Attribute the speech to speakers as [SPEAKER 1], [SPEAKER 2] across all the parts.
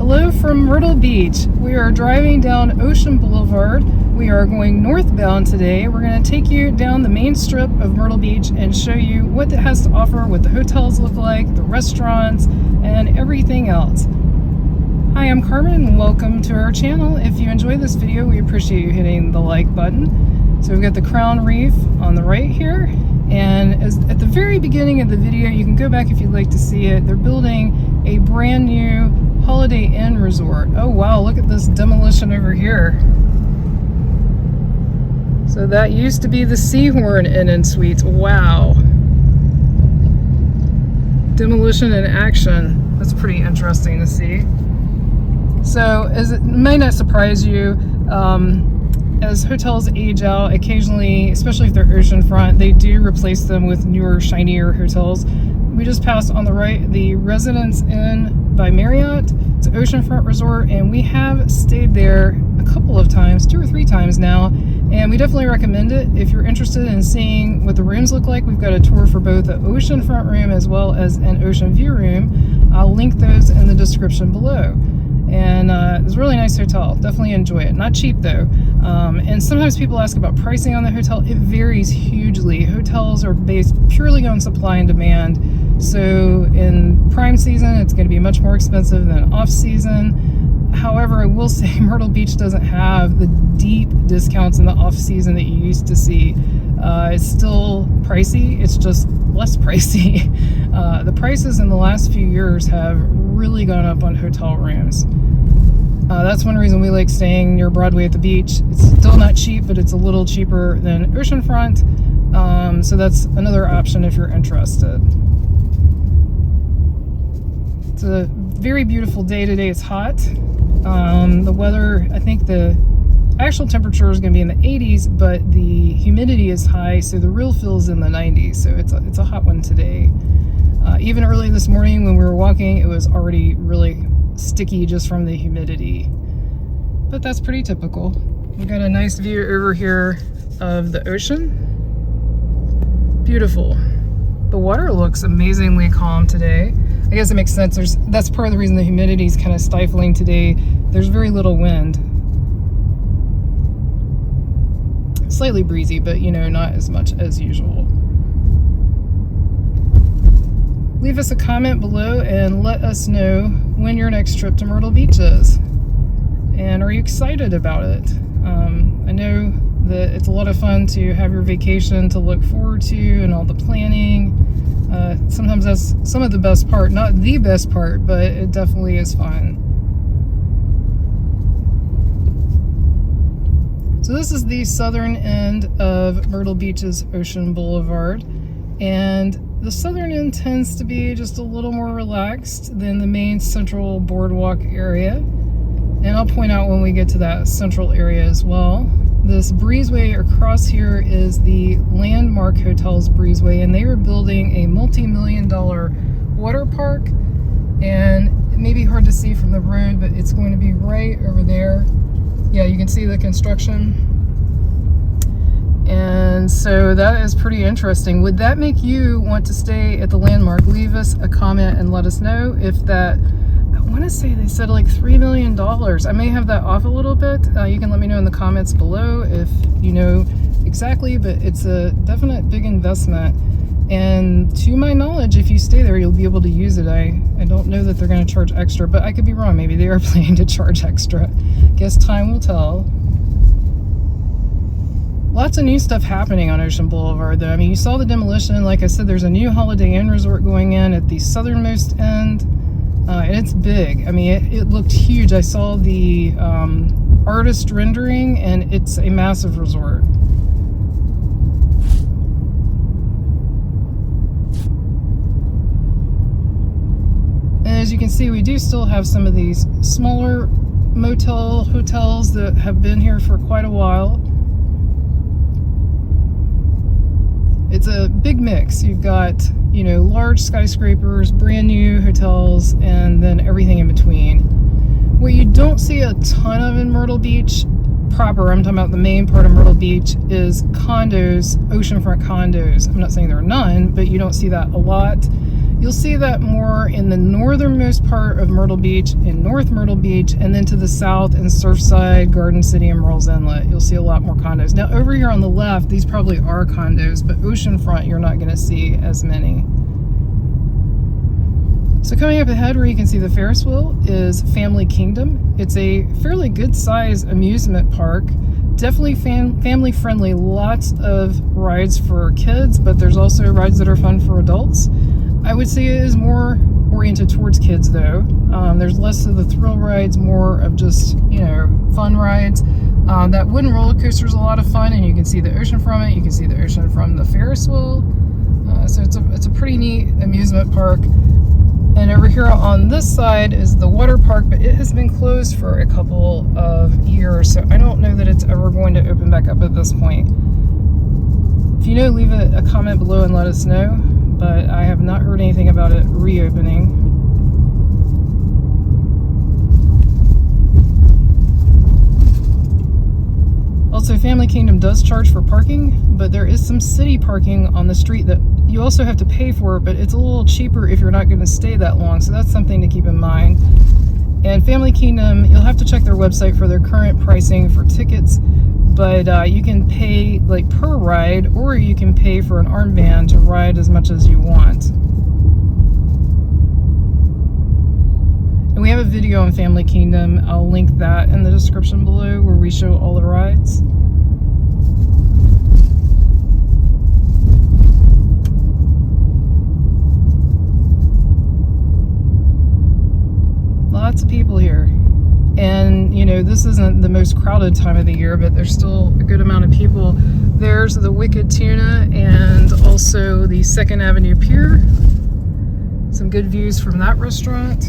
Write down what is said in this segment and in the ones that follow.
[SPEAKER 1] Hello from Myrtle Beach. We are driving down Ocean Boulevard. We are going northbound today. We're going to take you down the main strip of Myrtle Beach and show you what it has to offer, what the hotels look like, the restaurants, and everything else. Hi, I'm Carmen and welcome to our channel. If you enjoy this video, we appreciate you hitting the like button. So we've got the Crown Reef on the right here, and at the very beginning of the video, you can go back if you'd like to see it. They're building a brand new Holiday Inn resort. Oh wow, look at this demolition over here. So that used to be the Seahorn Inn and Suites. Wow. Demolition in action. That's pretty interesting to see. So as it may not surprise you, as hotels age out, occasionally, especially if they're oceanfront, they do replace them with newer, shinier hotels. We just passed on the right the Residence Inn by Marriott. It's an oceanfront resort, and we have stayed there a couple of times, 2 or 3 times now, and we definitely recommend it. If you're interested in seeing what the rooms look like, we've got a tour for both an oceanfront room as well as an ocean view room. I'll link those in the description below. And it's a really nice hotel. Definitely enjoy it. Not cheap though. And sometimes people ask about pricing on the hotel. It varies hugely. Hotels are based purely on supply and demand. So in prime season, it's going to be much more expensive than off season. However, I will say Myrtle Beach doesn't have the deep discounts in the off season that you used to see. It's still pricey. It's just less pricey. The prices in the last few years have really gone up on hotel rooms. That's one reason we like staying near Broadway at the beach. It's still not cheap, but it's a little cheaper than oceanfront. So that's another option if you're interested. It's a very beautiful day today. It's hot. The weather, I think the actual temperature is going to be in the 80s, but the humidity is high, so the real feel is in the 90s. So it's a hot one today. Even early this morning when we were walking, it was already really sticky just from the humidity. But that's pretty typical. We've got a nice view over here of the ocean. Beautiful. The water looks amazingly calm today. I guess it makes sense. That's part of the reason the humidity is kind of stifling today. There's very little wind. Slightly breezy, but you know, not as much as usual. Leave us a comment below and let us know when your next trip to Myrtle Beach is. And are you excited about it? I know that it's a lot of fun to have your vacation to look forward to and all the planning. Sometimes that's some of the best part, not the best part, but it definitely is fun. So this is the southern end of Myrtle Beach's Ocean Boulevard, and the southern end tends to be just a little more relaxed than the main central boardwalk area. And I'll point out when we get to that central area as well. This breezeway across here is the Landmark Hotel's breezeway, and they are building a multi-million-dollar water park. And it may be hard to see from the road, but it's going to be right over there. Yeah, you can see the construction. And so that is pretty interesting. Would that make you want to stay at the Landmark? Leave us a comment and let us know if that, I want to say they said like $3 million. I may have that off a little bit. You can let me know in the comments below if you know exactly, but it's a definite big investment. And to my knowledge, if you stay there, you'll be able to use it. I don't know that they're going to charge extra, but I could be wrong. Maybe they are planning to charge extra. Guess time will tell. Lots of new stuff happening on Ocean Boulevard, though. I mean, you saw the demolition. Like I said, there's a new Holiday Inn resort going in at the southernmost end, and it's big. I mean, it looked huge. I saw the artist rendering, and it's a massive resort. And as you can see, we do still have some of these smaller motel hotels that have been here for quite a while. It's a big mix. You've got, you know, large skyscrapers, brand new hotels, and then everything in between. What you don't see a ton of in Myrtle Beach proper, I'm talking about the main part of Myrtle Beach, is condos, oceanfront condos. I'm not saying there are none, but you don't see that a lot. You'll see that more in the northernmost part of Myrtle Beach, in North Myrtle Beach, and then to the south in Surfside, Garden City, and Murrells Inlet. You'll see a lot more condos. Now over here on the left, these probably are condos, but oceanfront you're not going to see as many. So coming up ahead where you can see the Ferris wheel is Family Kingdom. It's a fairly good size amusement park. Definitely family friendly, lots of rides for kids, but there's also rides that are fun for adults. I would say it is more oriented towards kids though. There's less of the thrill rides, more of just, you know, fun rides. That wooden roller coaster is a lot of fun, and you can see the ocean from it. You can see the ocean from the Ferris wheel. So it's a pretty neat amusement park. And over here on this side is the water park, but it has been closed for a couple of years, so I don't know that it's ever going to open back up at this point. If you know, leave a comment below and let us know, but I have not heard anything about it reopening. Also, Family Kingdom does charge for parking, but there is some city parking on the street that you also have to pay for, but it's a little cheaper if you're not going to stay that long, so that's something to keep in mind. And Family Kingdom, you'll have to check their website for their current pricing for tickets, but you can pay like per ride, or you can pay for an armband to ride as much as you want. And we have a video on Family Kingdom. I'll link that in the description below where we show all the rides. Lots of people here. And, you know, this isn't the most crowded time of the year, but there's still a good amount of people. There's the Wicked Tuna and also the 2nd Avenue Pier. Some good views from that restaurant.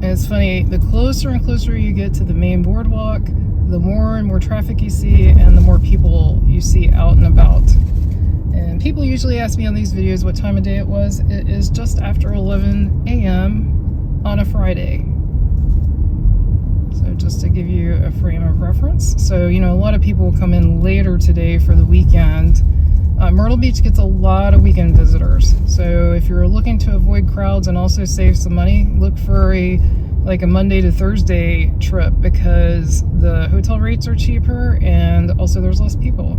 [SPEAKER 1] It's funny, the closer and closer you get to the main boardwalk, the more and more traffic you see and the more people you see out and about. And people usually ask me on these videos what time of day it was. It is just after 11 a.m. on a Friday. So just to give you a frame of reference. So, you know, a lot of people come in later today for the weekend. Myrtle Beach gets a lot of weekend visitors. So if you're looking to avoid crowds and also save some money, look for a Monday to Thursday trip, because the hotel rates are cheaper and also there's less people.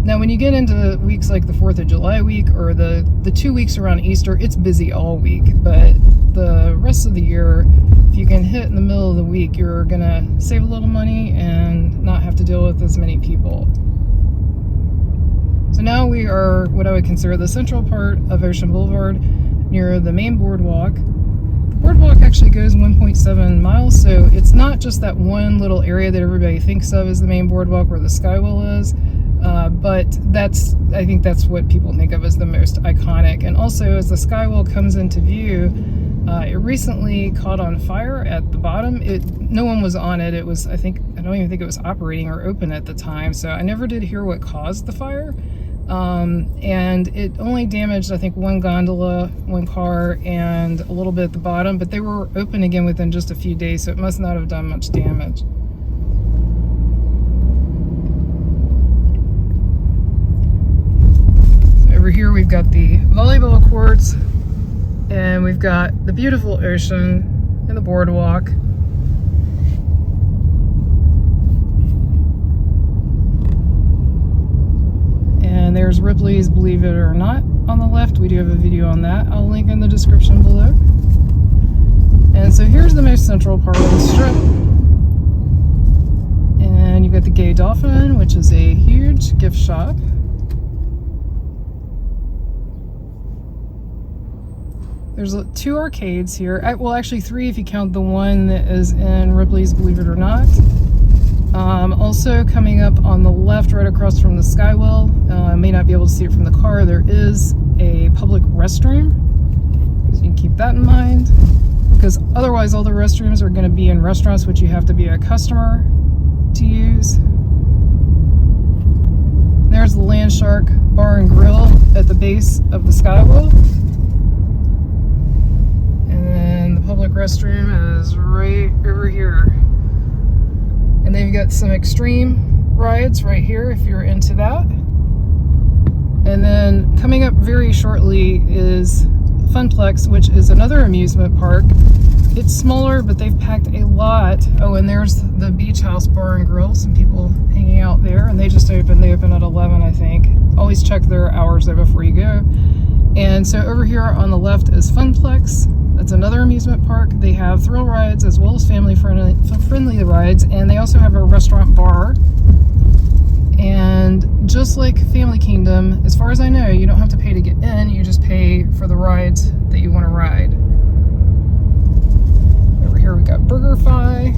[SPEAKER 1] Now when you get into weeks like the 4th of July week or the 2 weeks around Easter, it's busy all week, but the rest of the year, if you can hit in the middle of the week, you're gonna save a little money and not have to deal with as many people. So now we are what I would consider the central part of Ocean Boulevard, near the main boardwalk. The boardwalk actually goes 1.7 miles, so it's not just that one little area that everybody thinks of as the main boardwalk where the Skywheel is, but I think that's what people think of as the most iconic. And also, as the Skywheel comes into view, it recently caught on fire at the bottom. No one was on it. It was, I don't even think it was operating or open at the time, so I never did hear what caused the fire. And it only damaged, I think, one gondola, one car, and a little bit at the bottom, but they were open again within just a few days, so it must not have done much damage. So over here we've got the volleyball courts, and we've got the beautiful ocean and the boardwalk. And there's Ripley's Believe It or Not on the left. We do have a video on that. I'll link in the description below. And so here's the most central part of the strip. And you've got the Gay Dolphin, which is a huge gift shop. There's 2 arcades here. Well, actually 3 if you count the one that is in Ripley's Believe It or Not. Also coming up on the left, right across from the Skywheel, may not be able to see it from the car, there is a public restroom. So you can keep that in mind, because otherwise all the restrooms are going to be in restaurants, which you have to be a customer to use. There's the Land Shark Bar and Grill at the base of the Skywheel. And then the public restroom is right over here. And they've got some extreme rides right here if you're into that. And then coming up very shortly is Funplex, which is another amusement park. It's smaller, but they've packed a lot. Oh, and there's the Beach House Bar and Grill. Some people hanging out there, and they just opened. They open at 11, I think. Always check their hours there before you go. And so over here on the left is Funplex. That's another amusement park. They have thrill rides as well as family-friendly rides, and they also have a restaurant bar. And just like Family Kingdom, as far as I know, you don't have to pay to get in. You just pay for the rides that you want to ride. Over here we got BurgerFi.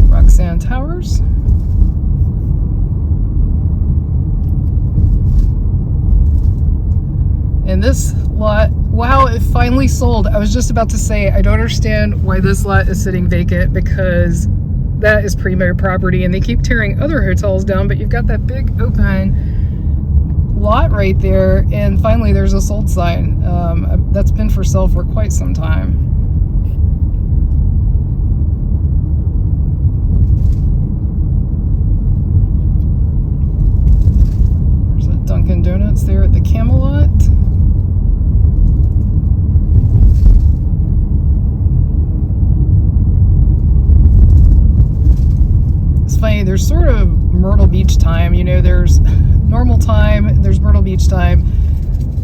[SPEAKER 1] Roxanne Towers. And this lot, wow, it finally sold. I was just about to say, I don't understand why this lot is sitting vacant, because that is primo property and they keep tearing other hotels down, but you've got that big open lot right there, and finally there's a sold sign. That's been for sale for quite some time. There's a Dunkin' Donuts there at the Camelot. Funny, there's sort of Myrtle Beach time, you know, there's normal time, there's Myrtle Beach time.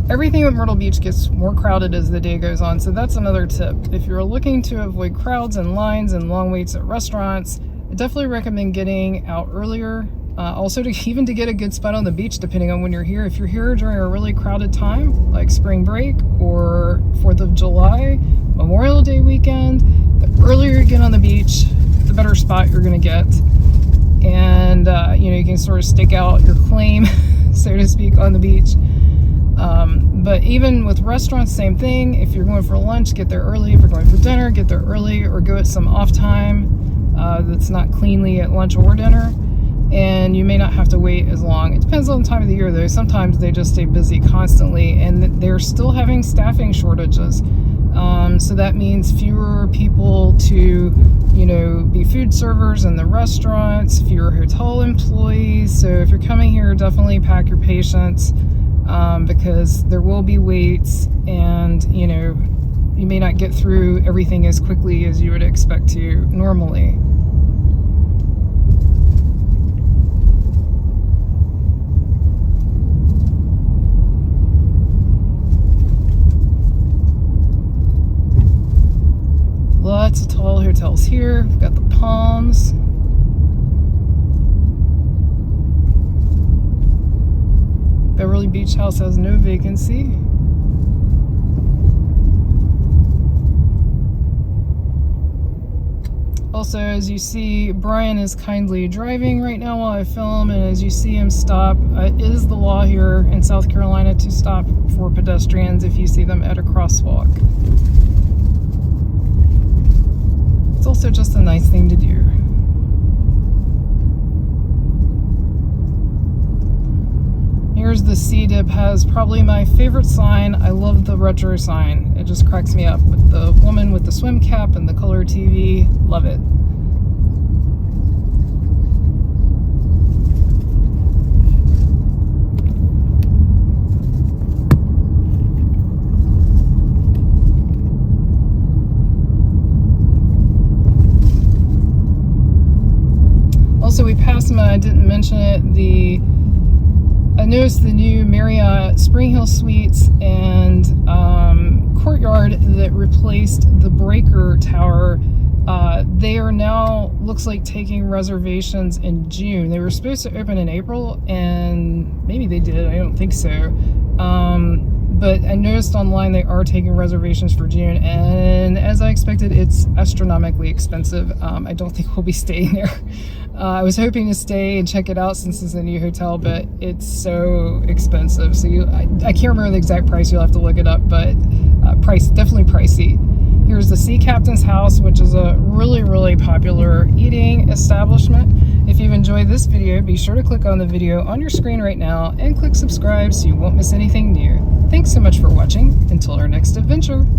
[SPEAKER 1] Everything at Myrtle Beach gets more crowded as the day goes on, so that's another tip. If you're looking to avoid crowds and lines and long waits at restaurants, I definitely recommend getting out earlier. Also, even to get a good spot on the beach, depending on when you're here. If you're here during a really crowded time, like spring break or 4th of July, Memorial Day weekend, the earlier you get on the beach, the better spot you're going to get. And you know, you can sort of stake out your claim, so to speak, on the beach. But even with restaurants, same thing. If you're going for lunch, get there early. If you're going for dinner, get there early, or go at some off time that's not cleanly at lunch or dinner. And you may not have to wait as long. It depends on the time of the year, though. Sometimes they just stay busy constantly, and they're still having staffing shortages. So that means fewer people to, you know, be food servers in the restaurants, fewer hotel employees. So if you're coming here, definitely pack your patience, because there will be waits, and, you know, you may not get through everything as quickly as you would expect to normally. Lots of tall hotels here. We've got the Palms. Beverly Beach House has no vacancy. Also, as you see, Brian is kindly driving right now while I film, and as you see him stop, it is the law here in South Carolina to stop for pedestrians if you see them at a crosswalk. It's also just a nice thing to do. Here's the Sea Dip, has probably my favorite sign. I love the retro sign. It just cracks me up with the woman with the swim cap and the color TV. Love it. Also, we passed them, I didn't mention it, I noticed the new Marriott Springhill Suites and Courtyard that replaced the Breaker Tower. They are now, looks like, taking reservations in June. They were supposed to open in April, and maybe they did, I don't think so. but I noticed online they are taking reservations for June, and as I expected, it's astronomically expensive. I don't think we'll be staying there. I was hoping to stay and check it out since it's a new hotel, but it's so expensive. So I can't remember the exact price. You'll have to look it up, but definitely pricey. Here's the Sea Captain's House, which is a really, really popular eating establishment. If you've enjoyed this video, be sure to click on the video on your screen right now and click subscribe so you won't miss anything new. Thanks so much for watching. Until our next adventure.